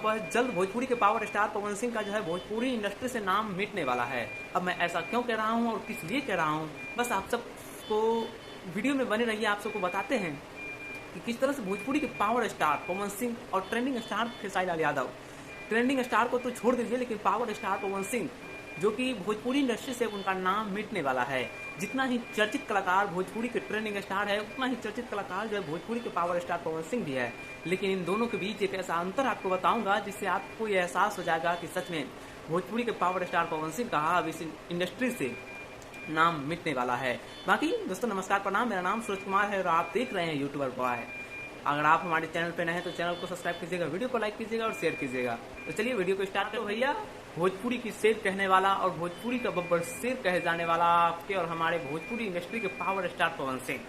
बहुत जल्द भोजपुरी के पावर स्टार पवन सिंह का जो है भोजपुरी इंडस्ट्री से नाम मिटने वाला है। अब मैं ऐसा क्यों कह रहा हूँ और किस लिए कह रहा हूँ, बस आप सबको वीडियो में बने रहिए। आप सबको बताते हैं कि किस तरह से भोजपुरी के पावर स्टार पवन सिंह और trending star Khesari Lal Yadav, trending star को तो छोड़ दीजिए लेकिन पावर स्टार पवन सिंह जो कि भोजपुरी इंडस्ट्री से उनका नाम मिटने वाला है। जितना ही चर्चित कलाकार भोजपुरी के ट्रेंडिंग स्टार है, उतना ही चर्चित कलाकार जो है भोजपुरी के पावर स्टार पवन सिंह भी है। लेकिन इन दोनों के बीच एक ऐसा अंतर आपको बताऊंगा जिससे आपको यह एहसास हो जाएगा कि सच में भोजपुरी के पावर स्टार पवन सिंह का अब इस इंडस्ट्री से नाम मिटने वाला है। बाकी दोस्तों नमस्कार प्रणाम, मेरा नाम सूरज कुमार है और आप देख रहे हैं यूट्यूबर बॉय। अगर आप हमारे चैनल पे नए हैं तो चैनल को सब्सक्राइब कीजिएगा, वीडियो को लाइक कीजिएगा और शेयर कीजिएगा। तो चलिए वीडियो को स्टार्ट करो भैया। भोजपुरी की शेर कहने वाला और भोजपुरी का बब्बर शेर कहे जाने वाला आपके और हमारे भोजपुरी इंडस्ट्री के पावर स्टार पवन सिंह,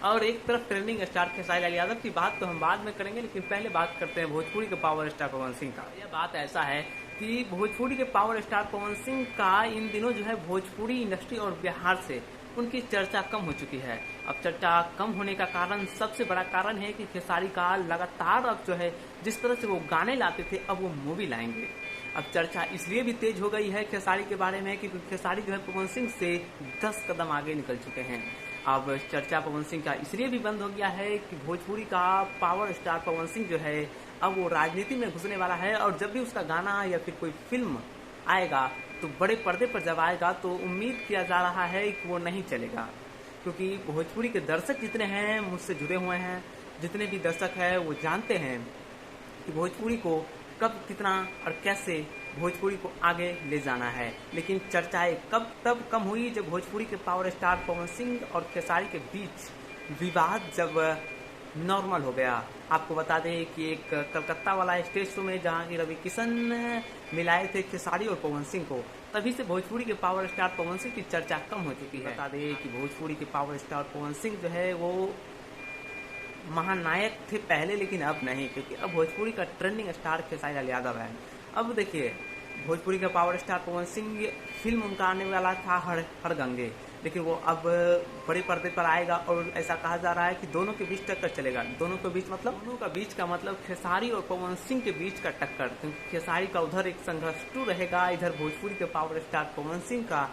और एक तरफ ट्रेंडिंग स्टार खेसारी लाल यादव की बात तो हम बाद में करेंगे, लेकिन पहले बात करते हैं भोजपुरी के पावर स्टार पवन सिंह का। यह बात ऐसा है कि भोजपुरी के पावर स्टार पवन सिंह का इन दिनों जो है भोजपुरी इंडस्ट्री और बिहार से उनकी चर्चा कम हो चुकी है। अब चर्चा कम होने का कारण, सबसे बड़ा कारण है कि खेसारी का लगातार अब जो है जिस तरह से वो गाने लाते थे अब वो मूवी लाएंगे। अब चर्चा इसलिए भी तेज हो गई है खेसारी के बारे में क्योंकि खेसारी जो है पवन सिंह से 10 कदम आगे निकल चुके हैं। अब चर्चा पवन सिंह का इसलिए भी बंद हो गया है कि भोजपुरी का पावर स्टार पवन सिंह जो है अब वो राजनीति में घुसने वाला है, और जब भी उसका गाना या फिर कोई फिल्म आएगा तो बड़े पर्दे पर जब आएगा तो उम्मीद किया जा रहा है कि वो नहीं चलेगा। क्योंकि भोजपुरी के दर्शक जितने हैं मुझसे जुड़े हुए हैं, जितने भी दर्शक हैं वो जानते हैं कि भोजपुरी को कब, कितना और कैसे भोजपुरी को आगे ले जाना है। लेकिन चर्चाएं तब कम हुई जब भोजपुरी के पावर स्टार पवन सिंह और खेसारी के बीच विवाद जब नॉर्मल हो गया। आपको बता दें कि एक कलकत्ता वाला स्टेज शो में जहां की रवि किशन मिलाए थे खेसारी और पवन सिंह को, तभी से भोजपुरी के पावर स्टार पवन सिंह की चर्चा कम हो चुकी है। बता दें कि भोजपुरी के पावर स्टार पवन सिंह जो है वो महानायक थे पहले, लेकिन अब नहीं, क्योंकि अब भोजपुरी का ट्रेंडिंग स्टार खेसारी लाल यादव है। अब देखिए भोजपुरी का power star Pawan Singh film उनका आने वाला था हर गंगे, लेकिन वो अब बड़े पर्दे पर आएगा और ऐसा कहा जा रहा है कि दोनों के बीच टक्कर चलेगा। दोनों के बीच मतलब दोनों का बीच का मतलब खेसारी और पवन सिंह के बीच का टक्कर, क्योंकि खेसारी का उधर एक संघर्षटू रहेगा, इधर भोजपुरी के पावर स्टार पवन सिंह का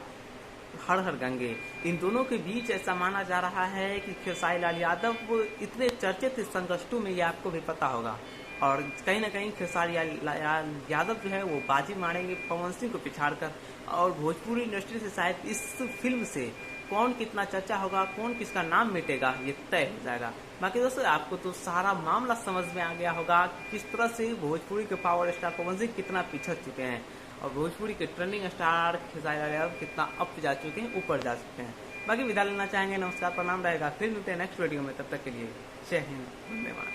हर गंगे। इन दोनों के बीच ऐसा माना जा रहा है कि खेसारी लाल यादव इतने चर्चित संघर्षटू में, ये आपको भी पता होगा, और कहीं ना कहीं खेसारी लाल यादव जो है वो बाजी मारेंगे पवन सिंह को पिछाड़कर, और भोजपुरी इंडस्ट्री से शायद इस फिल्म से कौन कितना चर्चा होगा, कौन किसका नाम मिटेगा, ये तय हो जाएगा। बाकी दोस्तों आपको तो सारा मामला समझ में आ गया होगा कि किस तरह से भोजपुरी के पावर स्टार पवन सिंह कितना पिछड़ चुके हैं और भोजपुरी के ट्रेंडिंग स्टार खेसारी लाल यादव कितना अप जा चुके हैं, ऊपर जा चुके हैं। बाकी विदा लेना चाहेंगे, नमस्कार प्रणाम रहेगा, फिर मिलते हैं नेक्स्ट वीडियो में। तब तक के लिए जय हिंद, धन्यवाद।